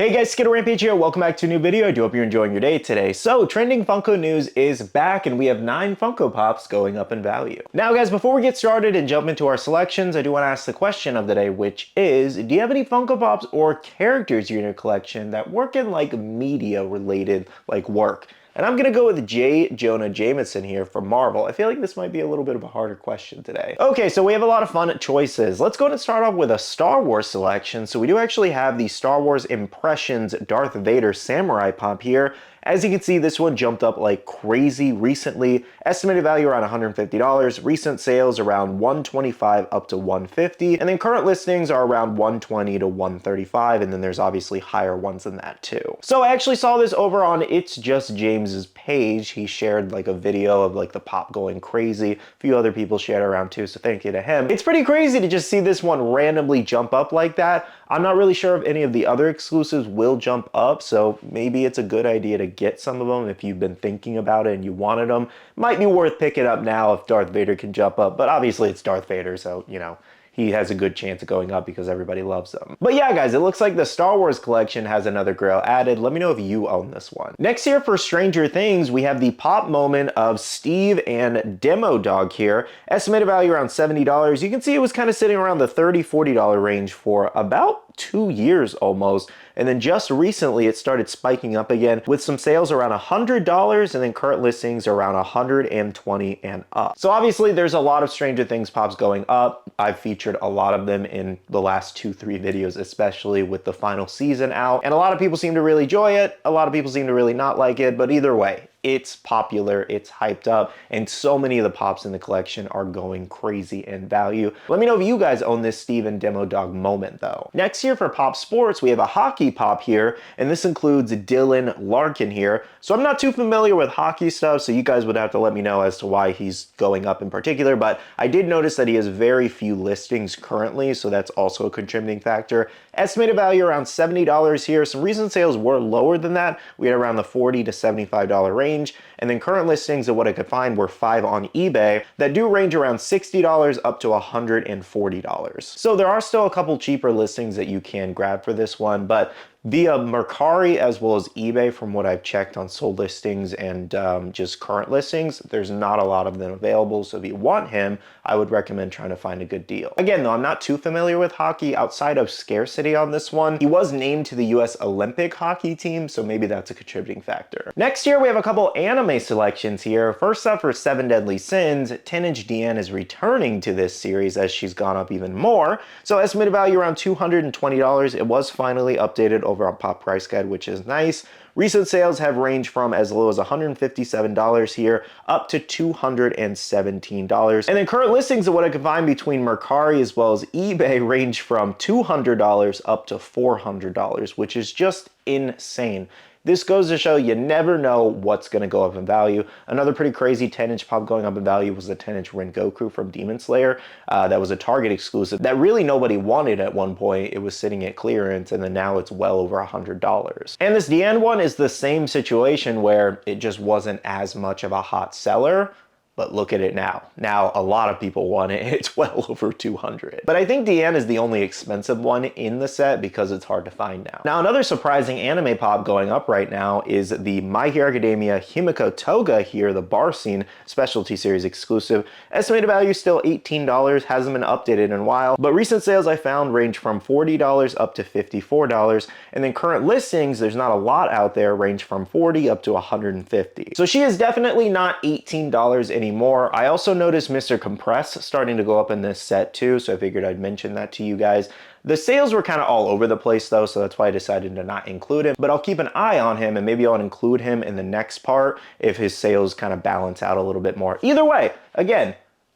Hey guys, Skittlerampage here. Welcome back to a new video. I do hope you're enjoying your day today. So, trending Funko news is back and we have 9 Funko Pops going up in value. Now guys, before we get started and jump into our selections, I do want to ask the question of the day, which is, do you have any Funko Pops or characters in your collection that work in like media related like work? And I'm gonna go with J. Jonah Jameson here from Marvel. I feel like this might be a little bit of a harder question today. Okay, so we have a lot of fun choices. Let's go ahead and start off with a Star Wars selection. So we do actually have the Star Wars Impressions Darth Vader Samurai Pop here. As you can see, this one jumped up like crazy recently. Estimated value around $150. Recent sales around $125 up to $150. And then current listings are around $120 to $135. And then there's obviously higher ones than that too. So I actually saw this over on It's Just James's page. He shared like a video of like the pop going crazy. A few other people shared around too, so thank you to him. It's pretty crazy to just see this one randomly jump up like that. I'm not really sure if any of the other exclusives will jump up, so maybe it's a good idea to get some of them if you've been thinking about it and you wanted them. Might be worth picking up now if Darth Vader can jump up, but obviously it's Darth Vader, so you know, he has a good chance of going up because everybody loves them. But yeah, guys, it looks like the Star Wars collection has another grail added. Let me know if you own this one. Next here for Stranger Things, we have the pop moment of Steve and Demo Dog here. Estimated value around $70. You can see it was kind of sitting around the $30, $40 range for about 2 years almost. And then just recently it started spiking up again with some sales around $100 and then current listings around $120 and up. So obviously there's a lot of Stranger Things pops going up. I've featured a lot of them in the last 2-3 videos, especially with the final season out. And a lot of people seem to really enjoy it. A lot of people seem to really not like it, but either way, it's popular, it's hyped up, and so many of the pops in the collection are going crazy in value. Let me know if you guys own this Steve and Demo Dog moment though. Next here for Pop Sports, we have a hockey pop here, and this includes Dylan Larkin here. So I'm not too familiar with hockey stuff, so you guys would have to let me know as to why he's going up in particular, but I did notice that he has very few listings currently, so that's also a contributing factor. Estimated value around $70 here. Some recent sales were lower than that. We had around the $40 to $75 range. And then current listings of what I could find were 5 on eBay that do range around $60 up to $140. So there are still a couple cheaper listings that you can grab for this one, but via Mercari as well as eBay, from what I've checked on sold listings and just current listings, there's not a lot of them available. So if you want him, I would recommend trying to find a good deal. Again, though, I'm not too familiar with hockey outside of scarcity on this one. He was named to the US Olympic hockey team, so maybe that's a contributing factor. Next here, we have a couple anime selections here. First up for 7 Deadly Sins, 10-inch Deanne is returning to this series as she's gone up even more. So estimated value around $220. It was finally updated over on Pop Price Guide, which is nice. Recent sales have ranged from as low as $157 here up to $217. And then current listings of what I could find between Mercari as well as eBay range from $200 up to $400, which is just insane. This goes to show you never know what's going to go up in value. Another pretty crazy 10-inch pop going up in value was the 10-inch Rengoku from Demon Slayer. That was a Target exclusive that really nobody wanted at one point. It was sitting at clearance, and then now it's well over $100. And this Deanne one is the same situation where it just wasn't as much of a hot seller. But look at it now. Now a lot of people want it. It's well over 200. But I think Deanne is the only expensive one in the set because it's hard to find now. Now another surprising anime pop going up right now is the My Hero Academia Himiko Toga here, the bar scene specialty series exclusive. Estimated value still $18, hasn't been updated in a while, but recent sales I found range from $40 up to $54. And then current listings, there's not a lot out there, range from $40 up to $150. So she is definitely not $18 anymore. I also noticed Mr. Compress starting to go up in this set too, so I figured I'd mention that to you guys. The sales were kind of all over the place though, so that's why I decided to not include him, but I'll keep an eye on him and maybe I'll include him in the next part if his sales kind of balance out a little bit more. Either way, again,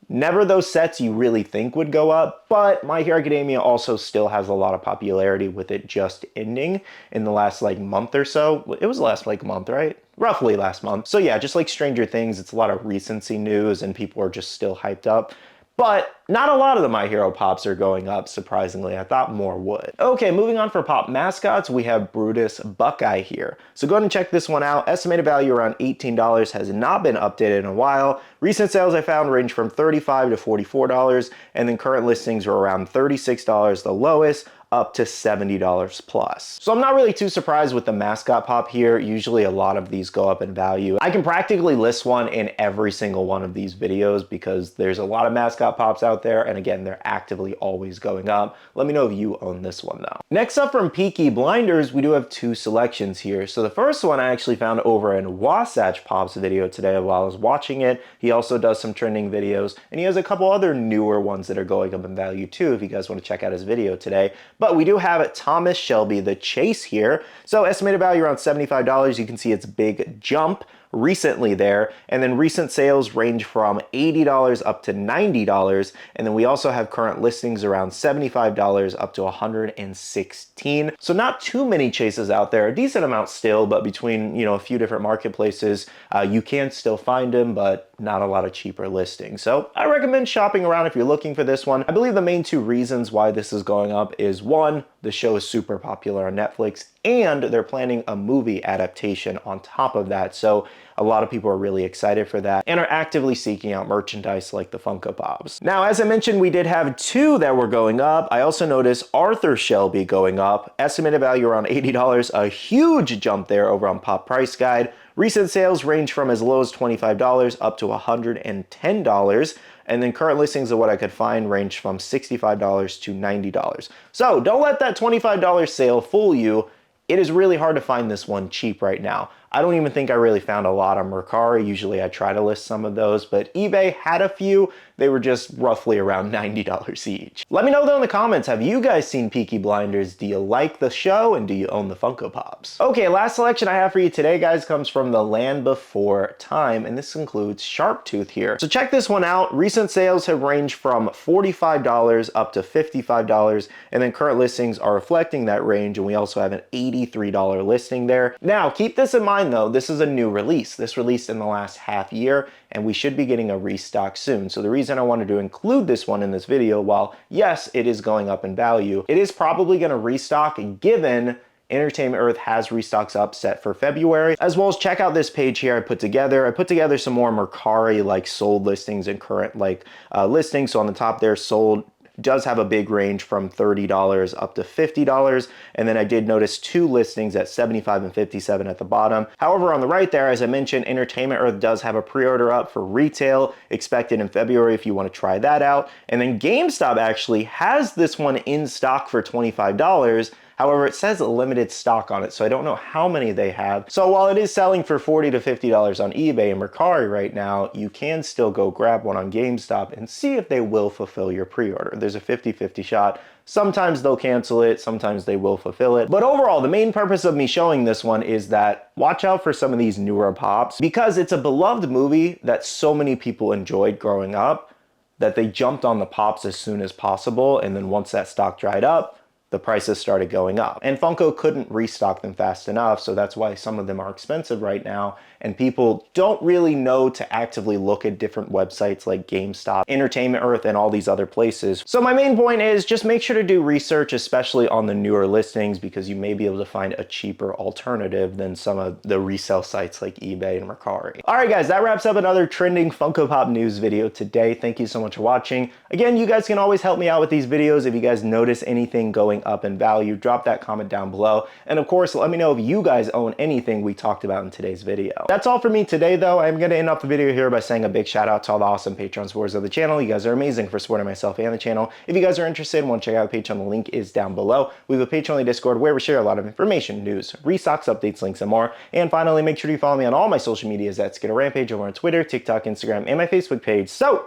never those sets you really think would go up, but My Hero Academia also still has a lot of popularity with it just ending in the last like month or so. It was last like month, right? Roughly last month. So yeah, just like Stranger Things, it's a lot of recency news and people are just still hyped up. But not a lot of the My Hero pops are going up, surprisingly. I thought more would. Okay, moving on for pop mascots, we have Brutus Buckeye here. So go ahead and check this one out. Estimated value around $18, has not been updated in a while. Recent sales I found range from $35 to $44, and then current listings are around $36 the lowest, up to $70 plus. So I'm not really too surprised with the Mascot pop here. Usually a lot of these go up in value. I can practically list one in every single one of these videos because there's a lot of Mascot pops out there, and again, they're actively always going up. Let me know if you own this one though. Next up from Peaky Blinders, we do have two selections here. So the first one I actually found over in Wasatch Pop's video today while I was watching it. He also does some trending videos, and he has a couple other newer ones that are going up in value too if you guys want to check out his video today. But we do have Thomas Shelby the Chase here. So estimated value around $75. You can see it's big jump recently there, and then recent sales range from $80 up to $90, and then we also have current listings around $75 up to $116. So not too many chases out there, a decent amount still, but between, you know, a few different marketplaces, you can still find them, but not a lot of cheaper listings. So I recommend shopping around if you're looking for this one. I believe the main two reasons why this is going up is one, the show is super popular on Netflix, and they're planning a movie adaptation on top of that. So a lot of people are really excited for that and are actively seeking out merchandise like the Funko Pops. Now, as I mentioned, we did have two that were going up. I also noticed Arthur Shelby going up, estimated value around $80, a huge jump there over on Pop Price Guide. Recent sales range from as low as $25 up to $110. And then current listings of what I could find range from $65 to $90. So don't let that $25 sale fool you. It is really hard to find this one cheap right now. I don't even think I really found a lot on Mercari. Usually I try to list some of those, but eBay had a few. They were just roughly around $90 each. Let me know though in the comments, have you guys seen Peaky Blinders? Do you like the show, and do you own the Funko Pops? Okay, last selection I have for you today, guys, comes from The Land Before Time, and this includes Sharptooth here. So check this one out. Recent sales have ranged from $45 up to $55, and then current listings are reflecting that range, and we also have an $83 listing there. Now, keep this in mind though, this is a new release. This released in the last half year, and we should be getting a restock soon. So the reason I wanted to include this one in this video, while yes, it is going up in value, it is probably gonna restock given Entertainment Earth has restocks up set for February, as well as check out this page here I put together. I put together some more Mercari like sold listings and current like listings. So on the top there, sold does have a big range from $30 up to $50. And then I did notice two listings at $75 and $57 at the bottom. However, on the right there, as I mentioned, Entertainment Earth does have a pre-order up for retail expected in February if you want to try that out. And then GameStop actually has this one in stock for $25. However, it says a limited stock on it, so I don't know how many they have. So while it is selling for $40 to $50 on eBay and Mercari right now, you can still go grab one on GameStop and see if they will fulfill your pre-order. There's a 50-50 shot. Sometimes they'll cancel it, sometimes they will fulfill it. But overall, the main purpose of me showing this one is that watch out for some of these newer pops, because it's a beloved movie that so many people enjoyed growing up that they jumped on the pops as soon as possible, and then once that stock dried up, the prices started going up. And Funko couldn't restock them fast enough, so that's why some of them are expensive right now, and people don't really know to actively look at different websites like GameStop, Entertainment Earth, and all these other places. So my main point is just make sure to do research, especially on the newer listings, because you may be able to find a cheaper alternative than some of the resale sites like eBay and Mercari. All right, guys, that wraps up another trending Funko Pop news video today. Thank you so much for watching. Again, you guys can always help me out with these videos. If you guys notice anything going up in value, drop that comment down below. And of course, let me know if you guys own anything we talked about in today's video. That's all for me today though. I'm gonna end off the video here by saying a big shout out to all the awesome Patreon supporters of the channel. You guys are amazing for supporting myself and the channel. If you guys are interested and want to check out the Patreon, the link is down below. We have a Patreon Discord where we share a lot of information, news, restocks, updates, links, and more. And finally, make sure you follow me on all my social medias at Skittlerampage over on Twitter, TikTok, Instagram, and my Facebook page, so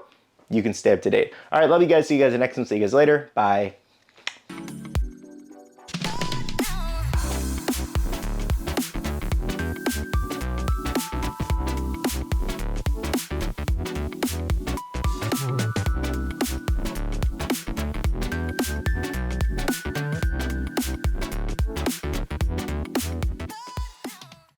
you can stay up to date. All right, love you guys. See you guys in the next one. See you guys later. Bye.